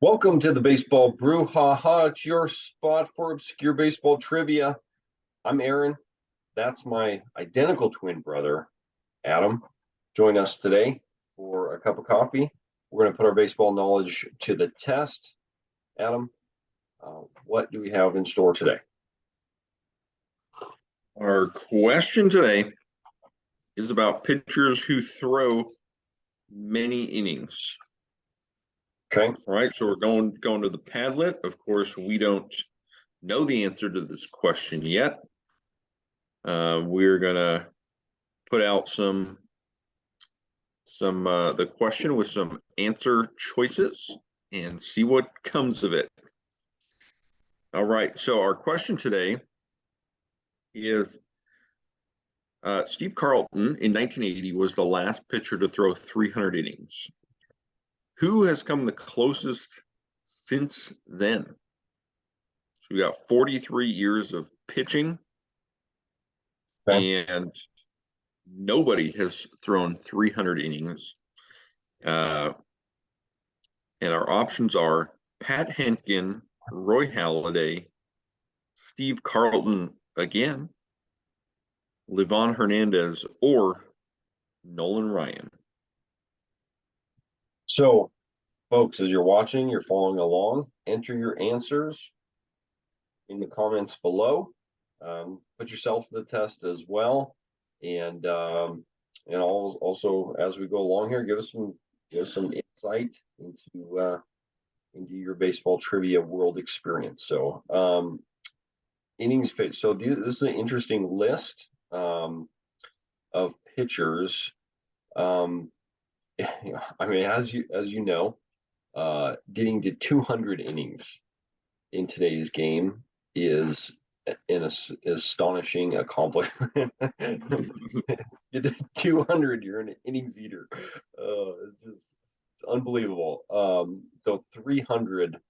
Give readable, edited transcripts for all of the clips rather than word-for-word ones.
Welcome to the Baseball Brewhaha. It's your spot for obscure baseball trivia. I'm Aaron. That's my identical twin brother, Adam. Join us today for a cup of coffee. We're going to put our baseball knowledge to the test. Adam, what do we have in store today? Our question today is about pitchers who throw many innings. Okay. All right, so we're going to the Padlet. Of course, we don't know the answer to this question yet. We're gonna put out the question with some answer choices and see what comes of it. All right, so our question today is Steve Carlton in 1980 was the last pitcher to throw 300 innings. Who has come the closest since then? So we got 43 years of pitching, and nobody has thrown 300 innings. And our options are Pat Hentgen, Roy Halladay, Steve Carlton again, Livan Hernandez, or Nolan Ryan. So, folks, as you're watching, you're following along, enter your answers in the comments below. Put yourself to the test as well. And also as we go along here, give us some insight into your baseball trivia world experience. So innings pitch. So this is an interesting list of pitchers. I mean, as you know, getting to 200 innings in today's game is an astonishing accomplishment. You did 200, you're an innings eater. It's unbelievable. So 300,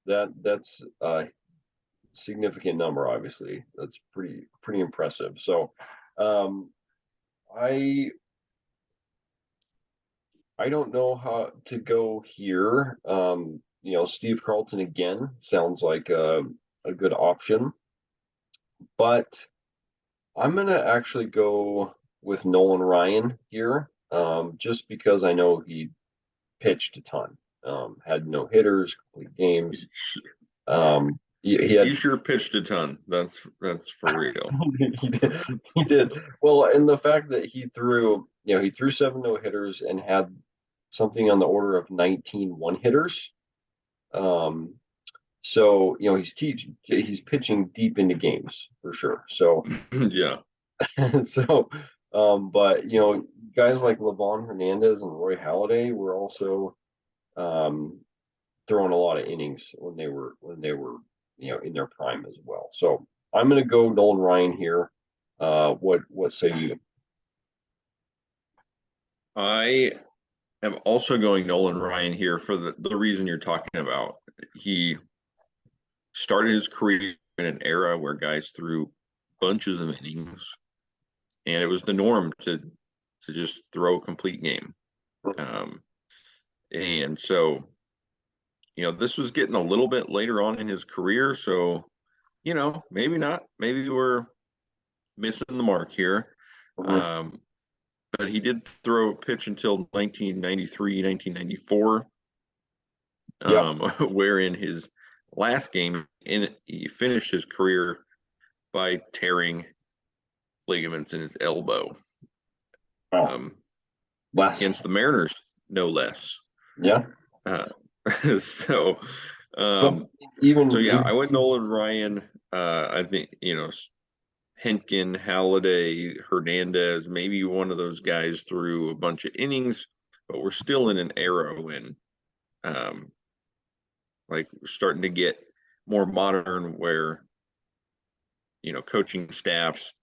that's a significant number. Obviously, that's pretty impressive. So, I don't know how to go here. Steve Carlton again sounds like a good option, but I'm gonna actually go with Nolan Ryan here, just because I know he pitched a ton, had no hitters, complete games. He sure pitched a ton. That's for real. He did well, and the fact that he threw 7 no hitters and had something on the order of 19 one hitters. So he's pitching deep into games for sure. So Yeah. so but guys like Livan Hernandez and Roy Halladay were also throwing a lot of innings when they were in their prime as well. So I'm gonna go Nolan Ryan here. What say you? I am also going Nolan Ryan here for the reason you're talking about. He started his career in an era where guys threw bunches of innings, and it was the norm to just throw a complete game. And so, this was getting a little bit later on in his career, so maybe not. Maybe we're missing the mark here. But he did throw a pitch until 1993, 1994, where in his last game, he finished his career by tearing ligaments in his elbow. Against the Mariners, no less. Yeah. So I went Nolan Ryan. I think Hentgen, Halladay, Hernandez, maybe one of those guys threw a bunch of innings, but we're still in an era when we're starting to get more modern where coaching staffs,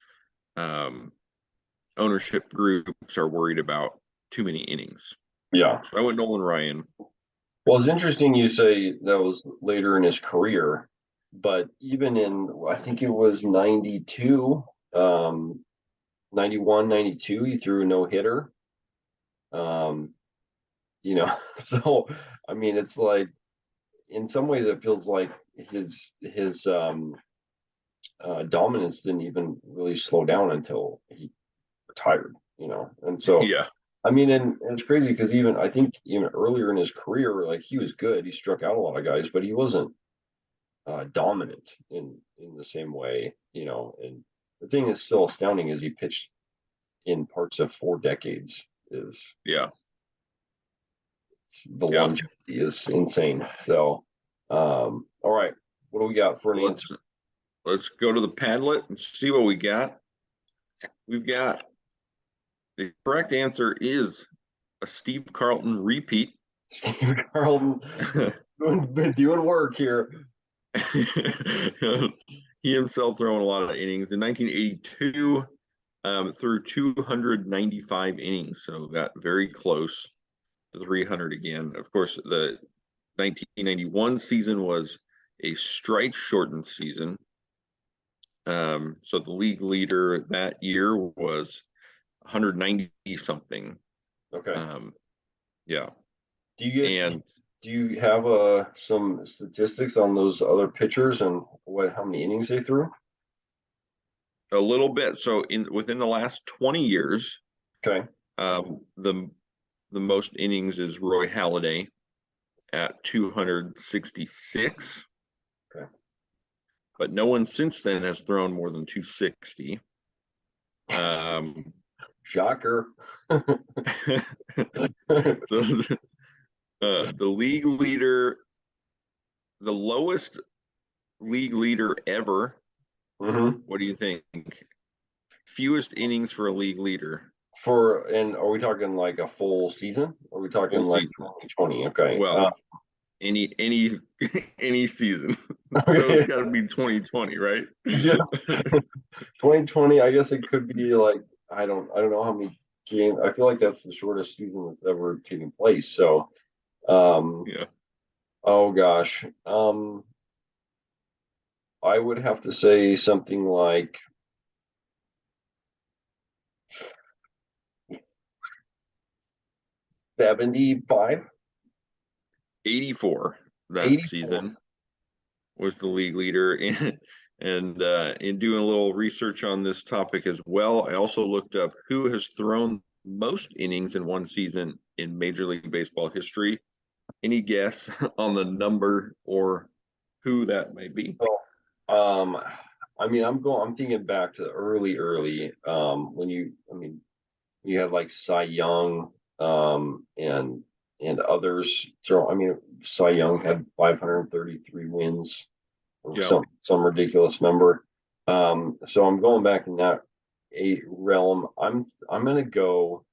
ownership groups are worried about too many innings. Yeah. So I went Nolan Ryan. Well, it's interesting you say that was later in his career, but even in, I think it was 92, 91, 92, he threw a no hitter. So I mean, it's like in some ways it feels like his dominance didn't even really slow down until he retired. And so Yeah. I mean, and it's crazy because even I think even earlier in his career, like he was good. He struck out a lot of guys, but he wasn't dominant in the same way. And the thing that's still astounding is he pitched in parts of 4 decades. Is Yeah. the Yeah. longevity is insane. So, all right, what do we got for an answer? Let's go to the Padlet and see what we got. We've got the correct answer is a Steve Carlton repeat. Steve Carlton been doing work here. He himself throwing a lot of innings in 1982, through 295 innings, so got very close to 300 again. Of course, the 1991 season was a strike shortened season. So the league leader that year was 190 something. Okay. Yeah. Do you And do you have some statistics on those other pitchers and how many innings they threw? a little bit. So within the last 20 years, Okay. the most innings is Roy Halladay at 266. Okay. But no one since then has thrown more than 260. Shocker. the, the league leader, the lowest league leader ever. Mm-hmm. What do you think? Fewest innings for a league leader. And are we talking like a full season? Are we talking Full like season. 2020? Okay. Well, any any season. So Okay. it's got to be 2020, right? Yeah. 2020, I guess it could be like I don't know how many games. I feel like that's the shortest season that's ever taken place. So, Yeah. oh gosh. I would have to say something like 75, 84 that 84. season was the league leader. And in doing a little research on this topic as well, I also looked up who has thrown most innings in one season in Major League Baseball history. Any guess on the number or who that may be? So, I mean, I'm thinking back to early, when you have like Cy Young, and others. So, I mean, Cy Young had 533 wins or Yep. some ridiculous number. So I'm going back in that realm. I'm gonna go.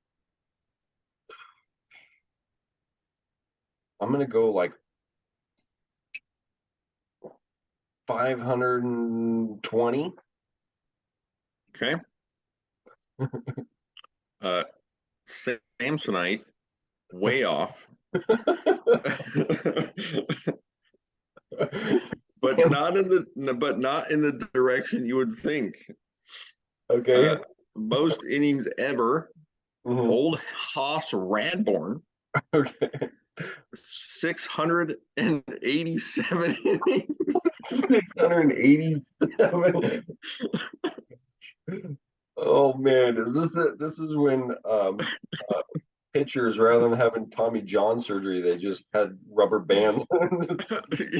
I'm gonna go like 520. Okay. Uh, Samsonite, way off. but not in the direction you would think. Okay. Uh, most innings ever. Mhm. Old Haas Radborn, Okay. 687 innings. 687. Oh man, this is when uh, pitchers, rather than having Tommy John surgery, they just had rubber bands.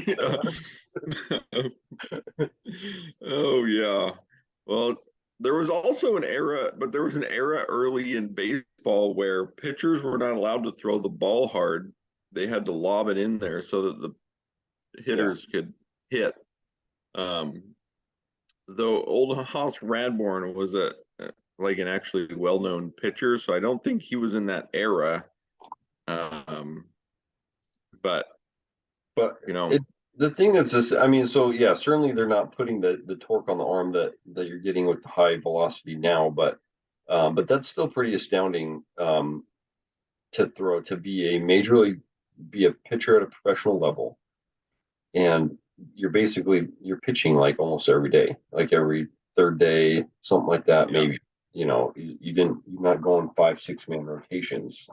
Yeah. Oh yeah. Well, there was also an era, but there was an era early in baseball where pitchers were not allowed to throw the ball hard. They had to lob it in there so that the Yeah. hitters could hit. Um, though old Haas Radborn was like an actually well-known pitcher, so I don't think he was in that era. Um, but But you know, the thing that's just, I mean, so yeah, certainly they're not putting the torque on the arm that you're getting with the high velocity now, but that's still pretty astounding, to throw to be a major league, be a pitcher at a professional level, and you're pitching like almost every day, like every third day, something like that, yeah, maybe. You're not going 5, 6 man rotations.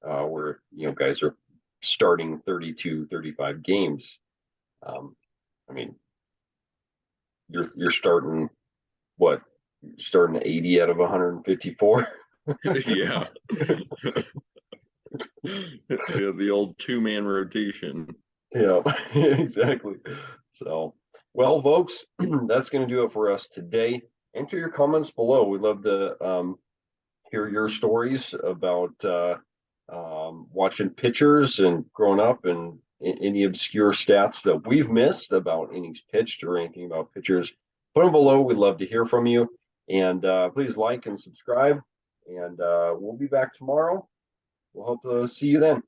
where guys are starting 32, 35 games. I mean, you're starting what? Starting 80 out of 154. Yeah. The old two-man rotation. Yeah, exactly. So, well, folks, that's going to do it for us today. Enter your comments below. We'd love to hear your stories about watching pitchers and growing up, and any obscure stats that we've missed about innings pitched or anything about pitchers. Put them below. We'd love to hear from you. And please like and subscribe. And we'll be back tomorrow. We'll hope to see you then.